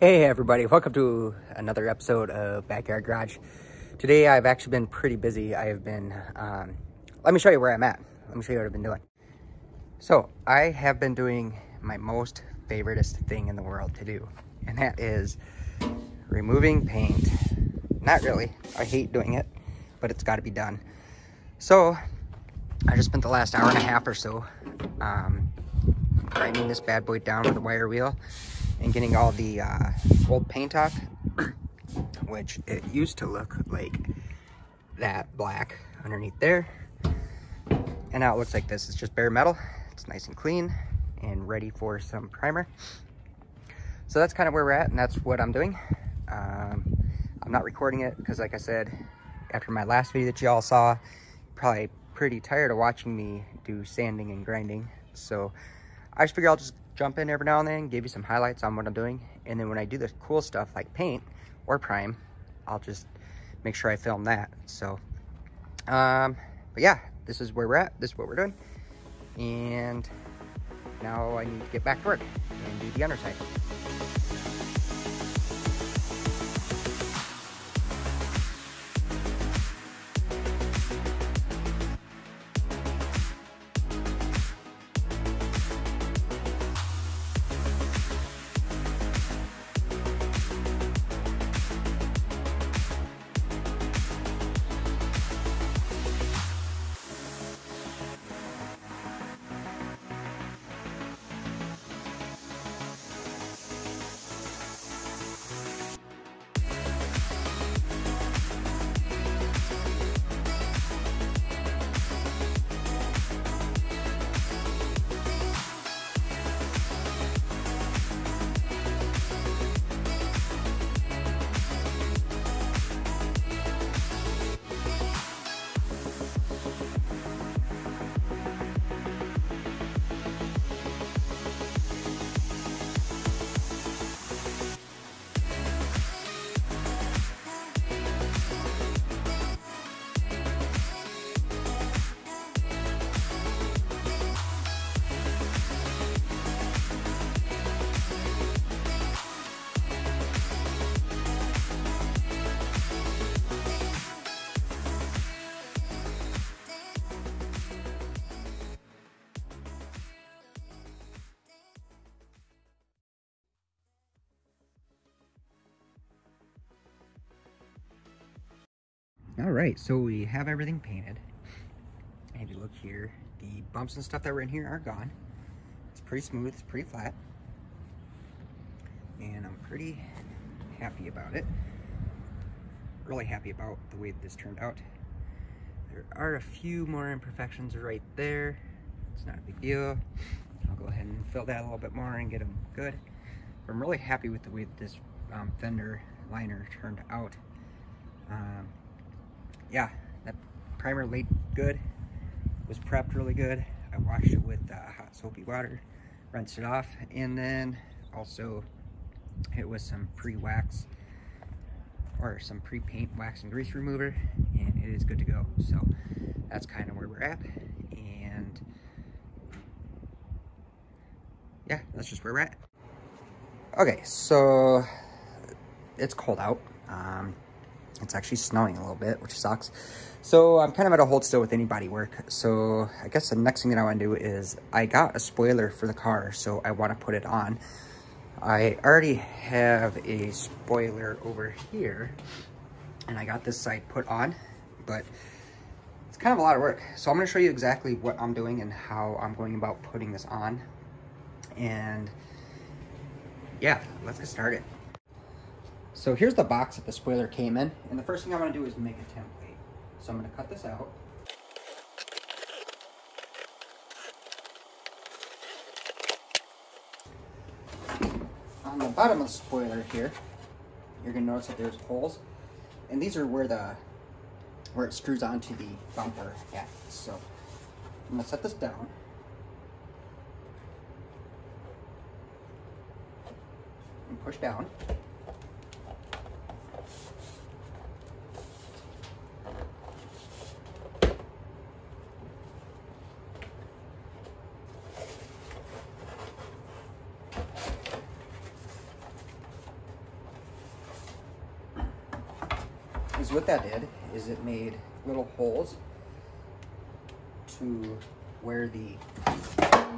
Hey everybody, welcome to another episode of Backyard Garage. Today I've actually been pretty busy. I have been, let me show you where I'm at. Let me show you what I've been doing. So I have been doing my most favoriteest thing in the world to do, and that is removing paint. Not really, I hate doing it, but it's got to be done. So I just spent the last hour and a half or so grinding this bad boy down with a wire wheel and getting all the old paint off, which it used to look like that black underneath there, and now it looks like this. It's just bare metal. It's nice and clean and ready for some primer. So that's kind of where we're at, and that's what I'm doing. I'm not recording it because, like I said, after my last video that you all saw, probably pretty tired of watching me do sanding and grinding. So I just figure I'll just jump in every now and then, give you some highlights on what I'm doing, and then when I do the cool stuff like paint or prime, I'll just make sure I film that. So but yeah, this is where we're at, this is what we're doing, and now I need to get back to work and do the underside. All right, so we have everything painted. And if you look here, the bumps and stuff that were in here are gone. It's pretty smooth, it's pretty flat. And I'm pretty happy about it. Really happy about the way that this turned out. There are a few more imperfections right there. It's not a big deal. I'll go ahead and fill that a little bit more and get them good. But I'm really happy with the way that this Fender liner turned out. Yeah, that primer laid good, was prepped really good. I washed it with hot soapy water, rinsed it off, and then also it was some pre-wax or some pre-paint wax and grease remover, and it is good to go. So that's kind of where we're at, and yeah, that's just where we're at. Okay, so it's cold out. It's actually snowing a little bit, which sucks. So I'm kind of at a hold still with any body work. So I guess the next thing that I want to do is I got a spoiler for the car, so I want to put it on. I already have a spoiler over here, and I got this side put on, but it's kind of a lot of work. So I'm going to show you exactly what I'm doing and how I'm going about putting this on. And yeah, let's get started. So here's the box that the spoiler came in, and the first thing I want to do is make a template. So I'm going to cut this out. On the bottom of the spoiler here, you're going to notice that there's holes, and these are where it screws onto the bumper at. So I'm going to set this down. And push down. is what that did is it made little holes to where the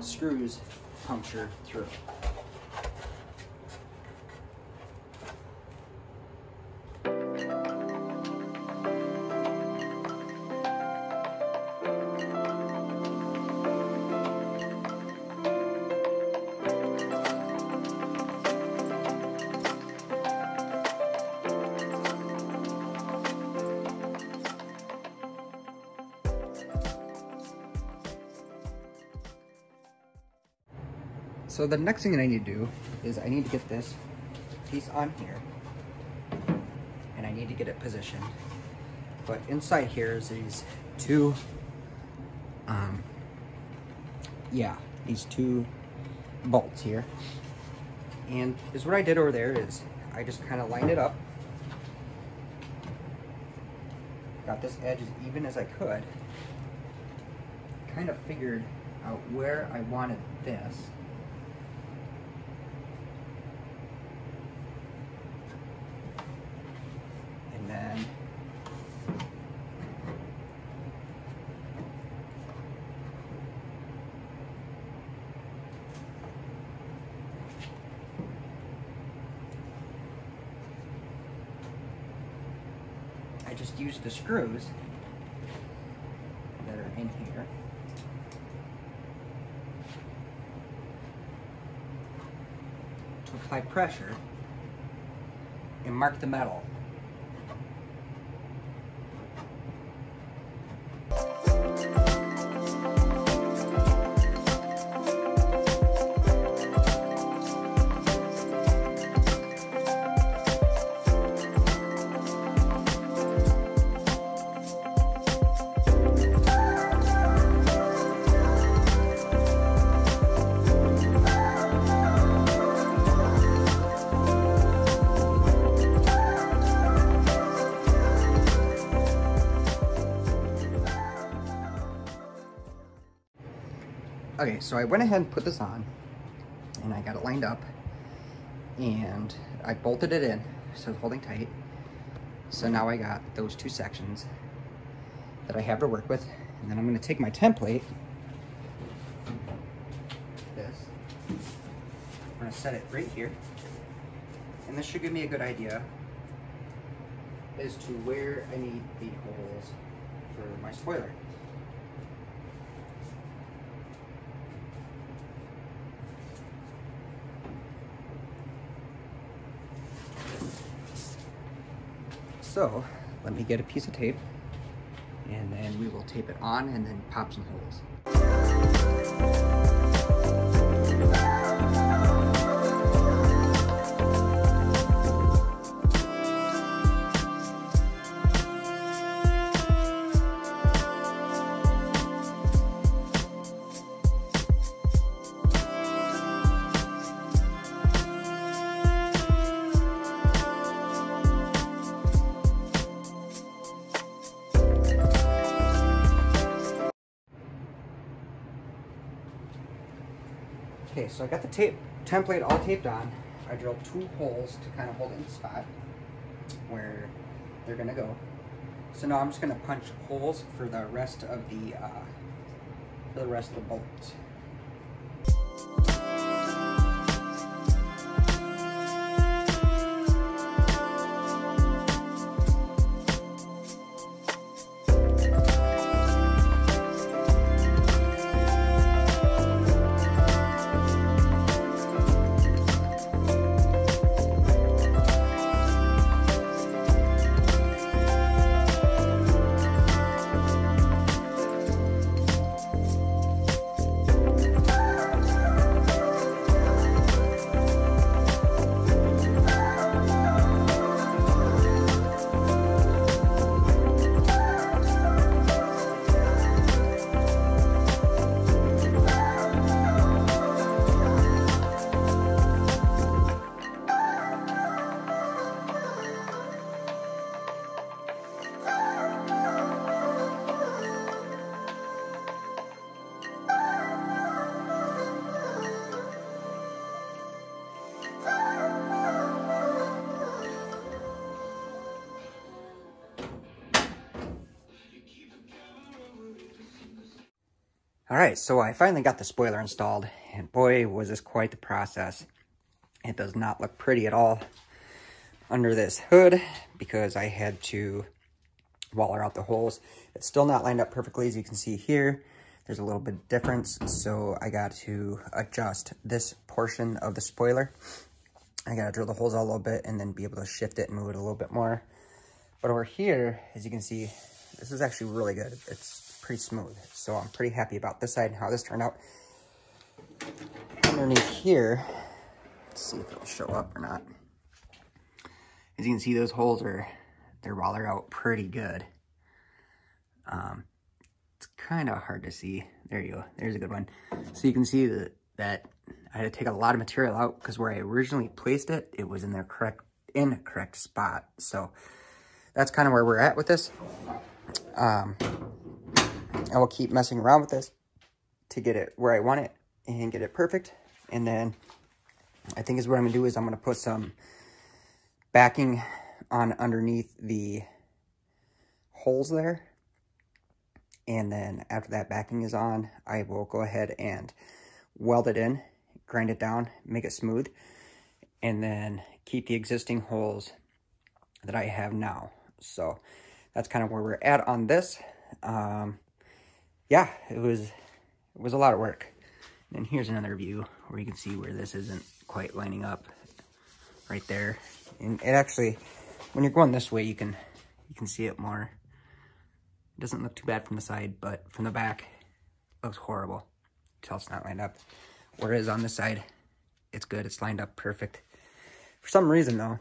screws puncture through. So the next thing that I need to do is I need to get this piece on here and I need to get it positioned. But inside here is these two, these two bolts here. And is what I did over there is I just kind of lined it up. Got this edge as even as I could. Kind of figured out where I wanted this. And then I just used the screws that are in here to apply pressure and mark the metal. Okay, so I went ahead and put this on and I got it lined up and I bolted it in so it's holding tight. So now I got those two sections that I have to work with, and then I'm going to take my template, this, I'm going to set it right here, and this should give me a good idea as to where I need the holes for my spoiler. So let me get a piece of tape and then we will tape it on and then pop some holes. Okay, so I got the template all taped on. I drilled 2 holes to kind of hold it in the spot where they're gonna go. So now I'm just gonna punch holes for the rest of the bolts. All right, so I finally got the spoiler installed, and boy, was this quite the process. It does not look pretty at all under this hood because I had to waller out the holes. It's still not lined up perfectly, as you can see here. There's a little bit of difference, so I got to adjust this portion of the spoiler. I got to drill the holes out a little bit and then be able to shift it and move it a little bit more. But over here, as you can see, this is actually really good. It's pretty smooth, so I'm pretty happy about this side and how this turned out. Underneath here, let's see if it'll show up or not. As you can see, those holes they're wallered out pretty good. It's kind of hard to see. There you go. There's a good one. So you can see that I had to take a lot of material out because where I originally placed it, it was in the correct spot. So that's kind of where we're at with this. I will keep messing around with this to get it where I want it and get it perfect. And then I think what I'm gonna do is I'm gonna put some backing on underneath the holes there. And then after that backing is on, I will go ahead and weld it in, grind it down, make it smooth, and then keep the existing holes that I have now. So that's kind of where we're at on this. Yeah, it was a lot of work. And here's another view where you can see where this isn't quite lining up right there. And it actually, when you're going this way, you can see it more. It doesn't look too bad from the side, but from the back, it looks horrible. Tell it's not lined up. Whereas on this side, it's good. It's lined up perfect. For some reason, though,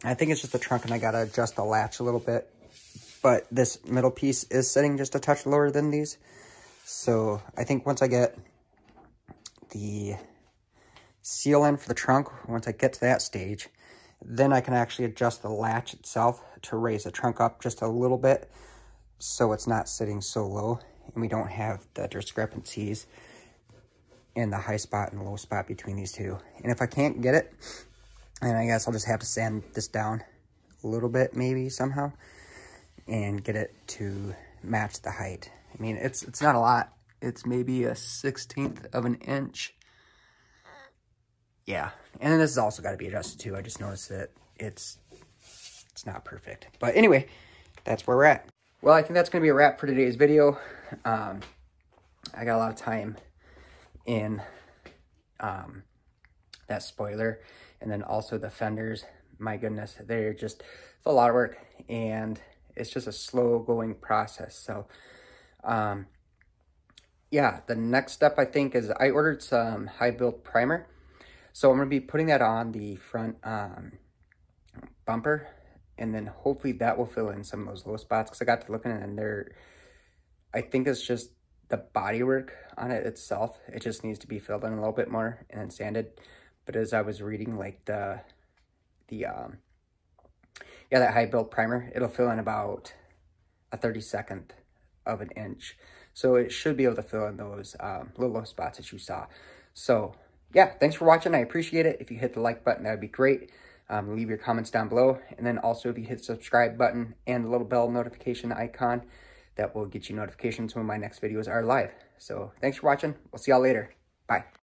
I think it's just the trunk, and I gotta adjust the latch a little bit. But this middle piece is sitting just a touch lower than these. So I think once I get the seal in for the trunk, once I get to that stage, then I can actually adjust the latch itself to raise the trunk up just a little bit so it's not sitting so low and we don't have the discrepancies in the high spot and low spot between these two. And if I can't get it, then I guess I'll just have to sand this down a little bit maybe somehow and get it to match the height. I mean, it's not a lot. It's maybe a 1/16 of an inch. Yeah, and then this has also got to be adjusted too. I just noticed that it's not perfect. But anyway, that's where we're at. Well, I think that's going to be a wrap for today's video. I got a lot of time in that spoiler, and then also the fenders. My goodness, it's a lot of work, and it's just a slow going process. So, yeah, the next step I think is I ordered some high build primer. So I'm going to be putting that on the front bumper, and then hopefully that will fill in some of those low spots, because I got to looking at it and I think it's just the body work on it itself. It just needs to be filled in a little bit more and then sanded. But as I was reading, like that high build primer, it'll fill in about a 32nd of an inch. So it should be able to fill in those little low spots that you saw. So yeah, thanks for watching. I appreciate it. If you hit the like button, that would be great. Leave your comments down below. And then also if you hit the subscribe button and the little bell notification icon, that will get you notifications when my next videos are live. So thanks for watching. We'll see y'all later. Bye.